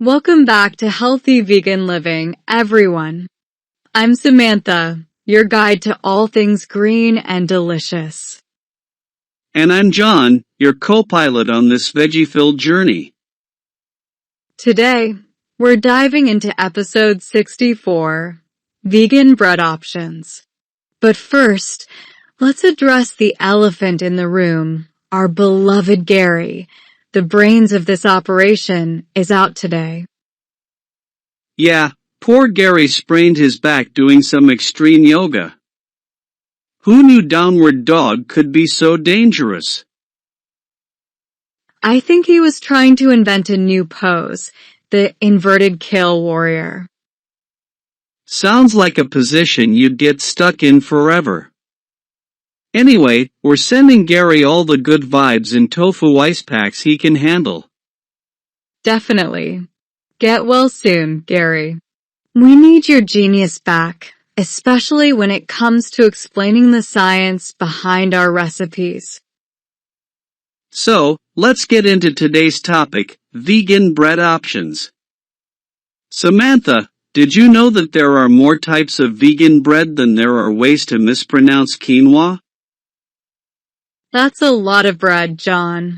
Welcome back to Healthy Vegan Living, everyone. I'm Samantha, your guide to all things green and delicious. And I'm John, your co-pilot on this veggie-filled journey. Today, we're diving into episode 64, Vegan Bread Options. But first, let's address the elephant in the room. Our beloved Gary, the brains of this operation, is out today. Yeah, poor Gary sprained his back doing some extreme yoga. Who knew downward dog could be so dangerous? I think he was trying to invent a new pose, the inverted kill warrior. Sounds like a position you'd get stuck in forever. Anyway, we're sending Gary all the good vibes and tofu ice packs he can handle. Definitely. Get well soon, Gary. We need your genius back, especially when it comes to explaining the science behind our recipes. So, let's get into today's topic, vegan bread options. Samantha, did you know that there are more types of vegan bread than there are ways to mispronounce quinoa? That's a lot of bread, John.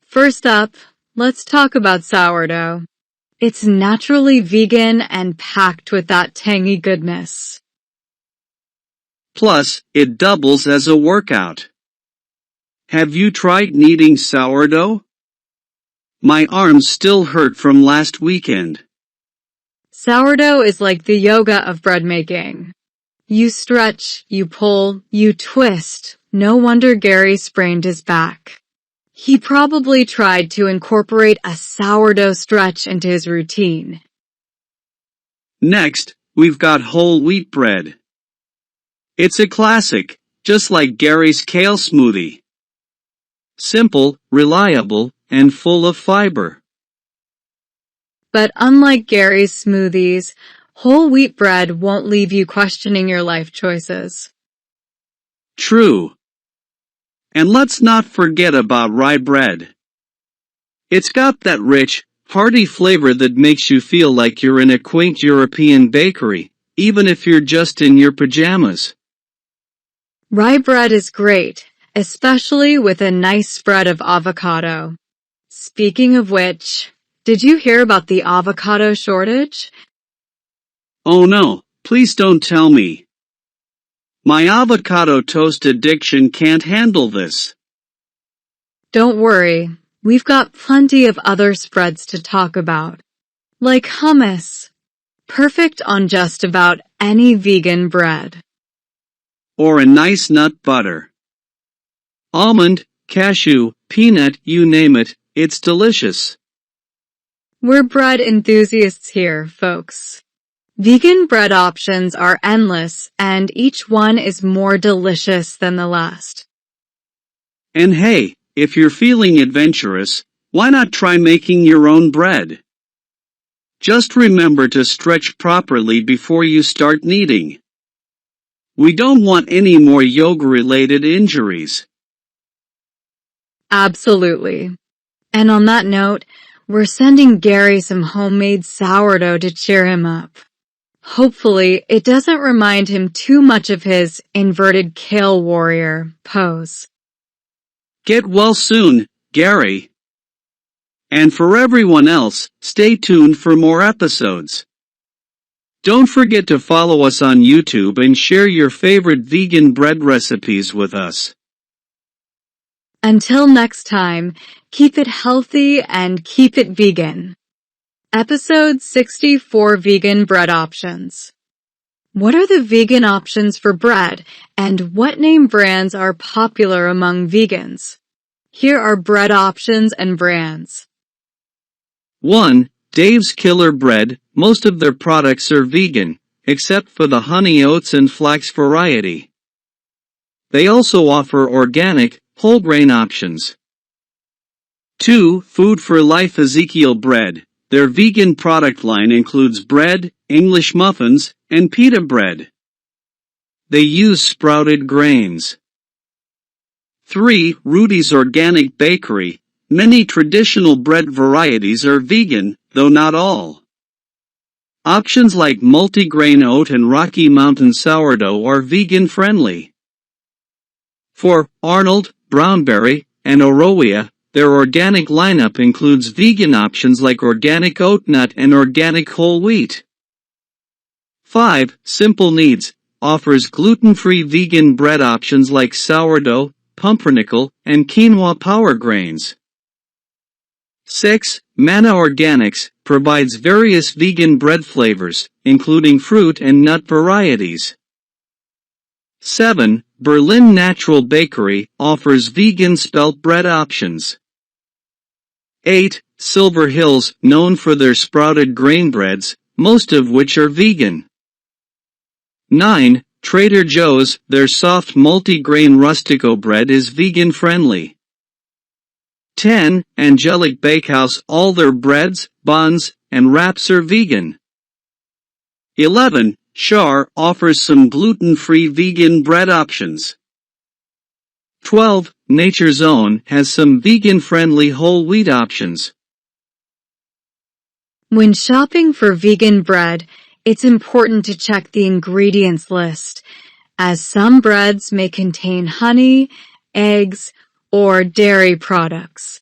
First up, let's talk about sourdough. It's naturally vegan and packed with that tangy goodness. Plus, it doubles as a workout. Have you tried kneading sourdough? My arms still hurt from last weekend. Sourdough is like the yoga of bread making. You stretch, you pull, you twist. No wonder Gary sprained his back. He probably tried to incorporate a sourdough stretch into his routine. Next, we've got whole wheat bread. It's a classic, just like Gary's kale smoothie. Simple, reliable, and full of fiber. But unlike Gary's smoothies, whole wheat bread won't leave you questioning your life choices. True. And let's not forget about rye bread. It's got that rich, hearty flavor that makes you feel like you're in a quaint European bakery, even if you're just in your pajamas. Rye bread is great, especially with a nice spread of avocado. Speaking of which, did you hear about the avocado shortage? Oh no, please don't tell me. My avocado toast addiction can't handle this. Don't worry, we've got plenty of other spreads to talk about. Like hummus. Perfect on just about any vegan bread. Or a nice nut butter. Almond, cashew, peanut, you name it, it's delicious. We're bread enthusiasts here, folks. Vegan bread options are endless, and each one is more delicious than the last. And hey, if you're feeling adventurous, why not try making your own bread? Just remember to stretch properly before you start kneading. We don't want any more yoga-related injuries. Absolutely. And on that note, we're sending Gary some homemade sourdough to cheer him up. Hopefully, it doesn't remind him too much of his inverted kale warrior pose. Get well soon, Gary. And for everyone else, stay tuned for more episodes. Don't forget to follow us on YouTube and share your favorite vegan bread recipes with us. Until next time, keep it healthy and keep it vegan. Episode 64 Vegan Bread Options. What are the vegan options for bread, and what name brands are popular among vegans? Here are bread options and brands. 1. Dave's Killer Bread. Most of their products are vegan, except for the honey oats and flax variety. They also offer organic, whole grain options. 2. Food for Life Ezekiel Bread. Their vegan product line includes bread, English muffins, and pita bread. They use sprouted grains. 3. Rudi's Organic Bakery. Many traditional bread varieties are vegan, though not all. Options like multigrain oat and Rocky Mountain sourdough are vegan-friendly. For Arnold, Brownberry, and Orowea, their organic lineup includes vegan options like organic oat nut and organic whole wheat. 5. Simple Kneads offers gluten-free vegan bread options like sourdough, pumpernickel, and quinoa power grains. 6. Manna Organics provides various vegan bread flavors, including fruit and nut varieties. 7. Berlin Natural Bakery offers vegan spelt bread options. 8. Silver Hills, known for their sprouted grain breads, most of which are vegan. 9. Trader Joe's, their soft multi-grain rustico bread is vegan-friendly. 10. Angelic Bakehouse, all their breads, buns, and wraps are vegan. 11. Schär offers some gluten-free vegan bread options. 12. Nature's Own has some vegan-friendly whole wheat options. When shopping for vegan bread, it's important to check the ingredients list, as some breads may contain honey, eggs, or dairy products.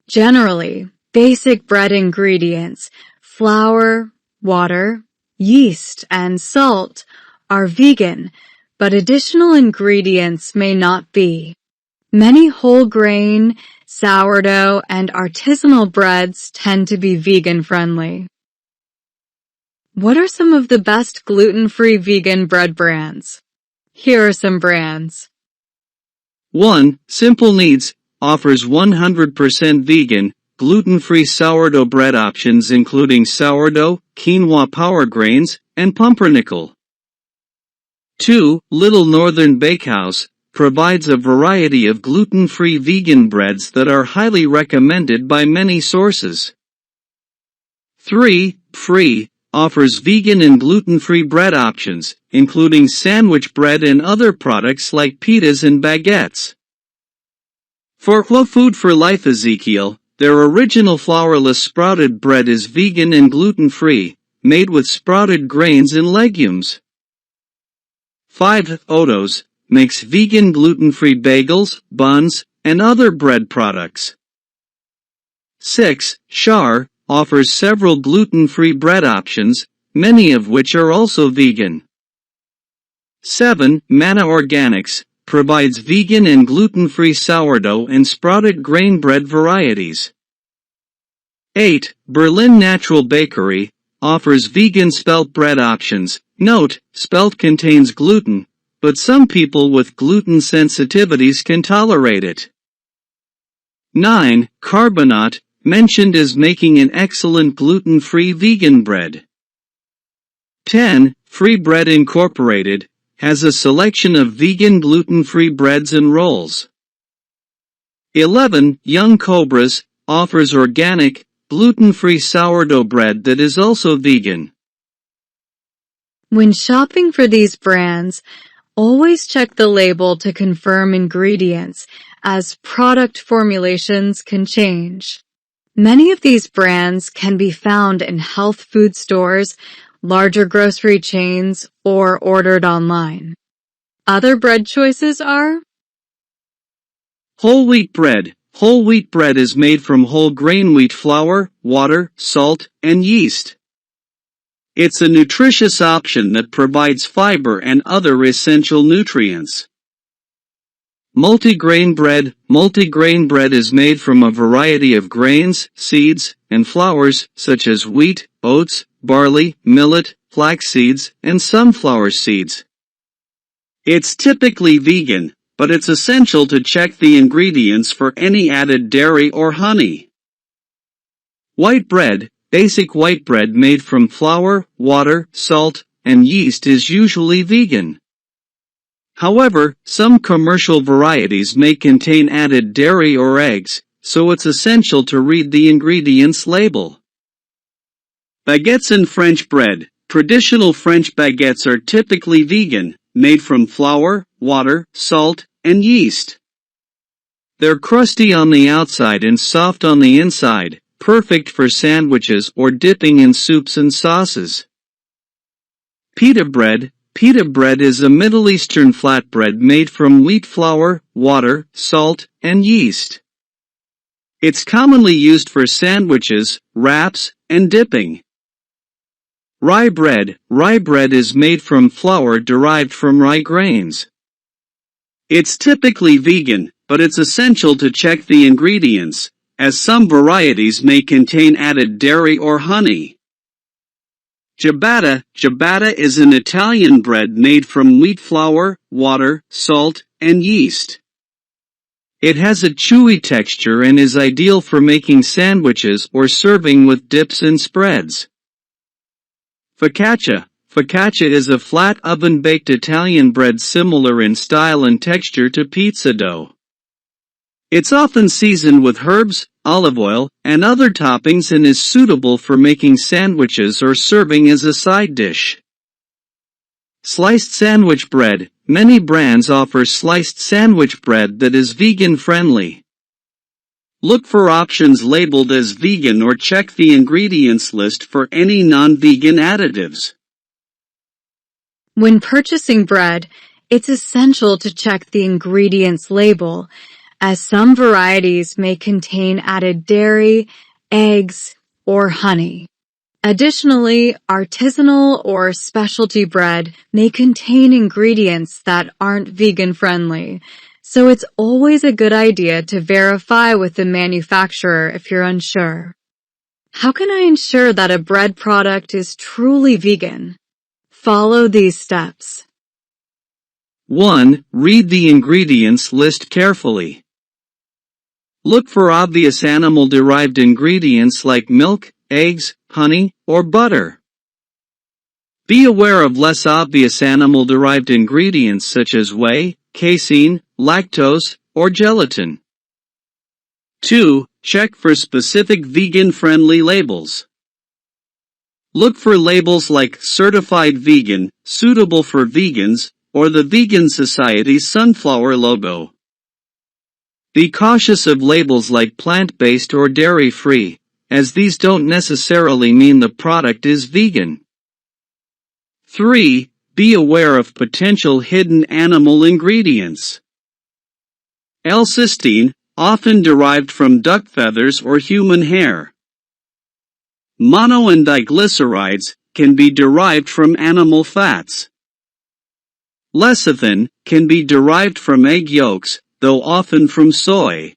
Generally, basic bread ingredients, flour, water, yeast, and salt are vegan, but additional ingredients may not be. Many whole grain, sourdough, and artisanal breads tend to be vegan-friendly. What are some of the best gluten-free vegan bread brands? Here are some brands. 1. Simple Kneads offers 100% vegan, gluten-free sourdough bread options including sourdough, quinoa power grains, and pumpernickel. 2. Little Northern Bakehouse provides a variety of gluten-free vegan breads that are highly recommended by many sources. 3. Free offers vegan and gluten-free bread options, including sandwich bread and other products like pitas and baguettes. For Food for Life Ezekiel, their original flourless sprouted bread is vegan and gluten-free, made with sprouted grains and legumes. 5. Oto's makes vegan gluten-free bagels, buns, and other bread products. 6. Schär offers several gluten-free bread options, many of which are also vegan. 7. Manna Organics provides vegan and gluten-free sourdough and sprouted grain bread varieties. 8. Berlin Natural Bakery offers vegan spelt bread options. Note, spelt contains gluten, but some people with gluten sensitivities can tolerate it. 9. Carbonate, mentioned as making an excellent gluten-free vegan bread. 10. Free Bread Incorporated has a selection of vegan gluten-free breads and rolls. 11. Young Cobras offers organic, gluten-free sourdough bread that is also vegan. When shopping for these brands, always check the label to confirm ingredients, as product formulations can change. Many of these brands can be found in health food stores, larger grocery chains, or ordered online. Other bread choices are Whole wheat bread. Whole wheat bread is made from whole grain wheat flour, water, salt, and yeast. It's a nutritious option that provides fiber and other essential nutrients. Multigrain bread. Multigrain bread is made from a variety of grains, seeds, and flours, such as wheat, oats, barley, millet, flax seeds, and sunflower seeds. It's typically vegan, but it's essential to check the ingredients for any added dairy or honey. White bread. Basic white bread made from flour, water, salt, and yeast is usually vegan. However, some commercial varieties may contain added dairy or eggs, so it's essential to read the ingredients label. Baguettes and French bread. Traditional French baguettes are typically vegan, made from flour, water, salt, and yeast. They're crusty on the outside and soft on the inside, perfect for sandwiches or dipping in soups and sauces. Pita bread. Pita bread is a Middle Eastern flatbread made from wheat flour, water, salt, and yeast. It's commonly used for sandwiches, wraps, and dipping. Rye bread. Rye bread is made from flour derived from rye grains. It's typically vegan, but it's essential to check the ingredients, as some varieties may contain added dairy or honey. Ciabatta. Ciabatta is an Italian bread made from wheat flour, water, salt, and yeast. It has a chewy texture and is ideal for making sandwiches or serving with dips and spreads. Focaccia. Focaccia is a flat oven-baked Italian bread similar in style and texture to pizza dough. It's often seasoned with herbs, olive oil, and other toppings and is suitable for making sandwiches or serving as a side dish. Sliced sandwich bread. Many brands offer sliced sandwich bread that is vegan-friendly. Look for options labeled as vegan or check the ingredients list for any non-vegan additives. When purchasing bread, it's essential to check the ingredients label, as some varieties may contain added dairy, eggs, or honey. Additionally, artisanal or specialty bread may contain ingredients that aren't vegan-friendly, so it's always a good idea to verify with the manufacturer if you're unsure. How can I ensure that a bread product is truly vegan? Follow these steps. 1. Read the ingredients list carefully. Look for obvious animal-derived ingredients like milk, eggs, honey, or butter. Be aware of less obvious animal-derived ingredients such as whey, casein, lactose, or gelatin. 2. Check for specific vegan-friendly labels. Look for labels like Certified Vegan, Suitable for Vegans, or the Vegan Society's sunflower logo. Be cautious of labels like plant-based or dairy-free, as these don't necessarily mean the product is vegan. 3. Be aware of potential hidden animal ingredients. L-cysteine, often derived from duck feathers or human hair. Mono and diglycerides can be derived from animal fats. Lecithin can be derived from egg yolks, though often from soy.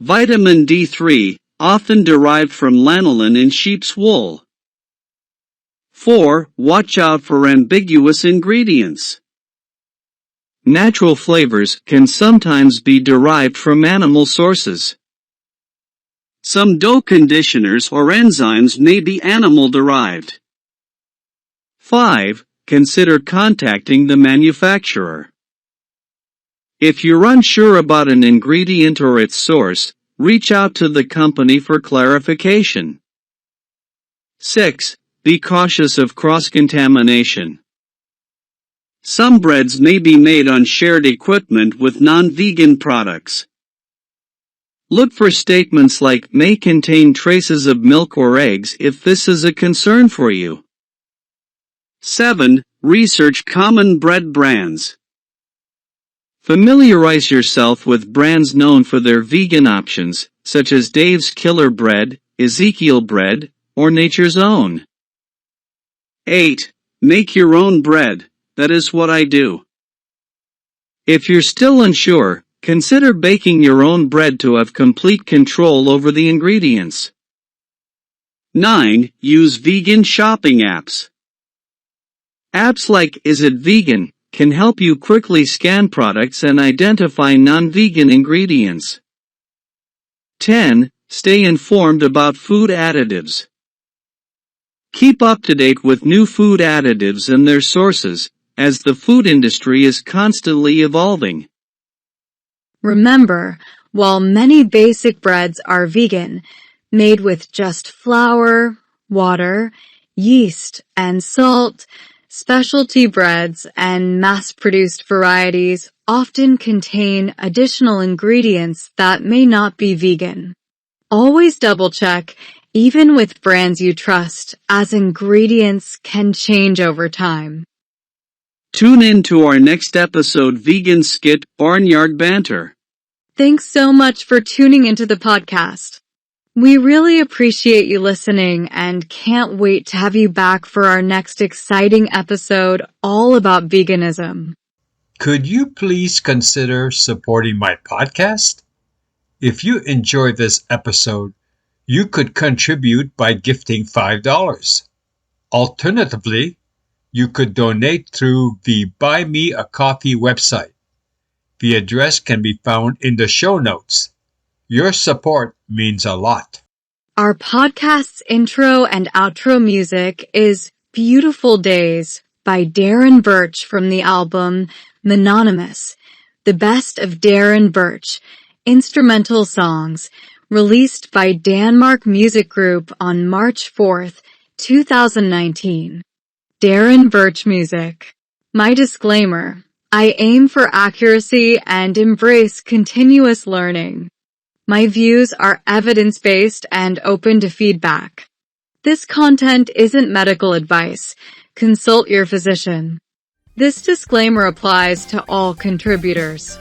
Vitamin D3, often derived from lanolin in sheep's wool. 4. Watch out for ambiguous ingredients. Natural flavors can sometimes be derived from animal sources. Some dough conditioners or enzymes may be animal-derived. 5. Consider contacting the manufacturer. If you're unsure about an ingredient or its source, reach out to the company for clarification. 6. Be cautious of cross-contamination. Some breads may be made on shared equipment with non-vegan products. Look for statements like may contain traces of milk or eggs if this is a concern for you. 7. Research common bread brands. Familiarize yourself with brands known for their vegan options, such as Dave's Killer Bread, Ezekiel Bread, or Nature's Own. 8. Make your own bread. That is what I do. If you're still unsure, consider baking your own bread to have complete control over the ingredients. 9. Use vegan shopping apps. Apps like Is It Vegan can help you quickly scan products and identify non-vegan ingredients. 10. Stay informed about food additives. Keep up to date with new food additives and their sources, as the food industry is constantly evolving. Remember, while many basic breads are vegan, made with just flour, water, yeast, and salt, specialty breads and mass-produced varieties often contain additional ingredients that may not be vegan. Always double-check, even with brands you trust, as ingredients can change over time. Tune in to our next episode Vegan Skit Barnyard Banter. Thanks so much for tuning into the podcast. We really appreciate you listening and can't wait to have you back for our next exciting episode all about veganism. Could you please consider supporting my podcast? If you enjoyed this episode, you could contribute by gifting $5. Alternatively, you could donate through the Buy Me a Coffee website. The address can be found in the show notes. Your support means a lot. Our podcast's intro and outro music is Beautiful Days by Darren Birch from the album Mononymous, the best of Darren Birch, instrumental songs, released by Danmark Music Group on March 4th, 2019. Darren Birch Music. My disclaimer: I aim for accuracy and embrace continuous learning. My views are evidence-based and open to feedback. This content isn't medical advice. Consult your physician. This disclaimer applies to all contributors.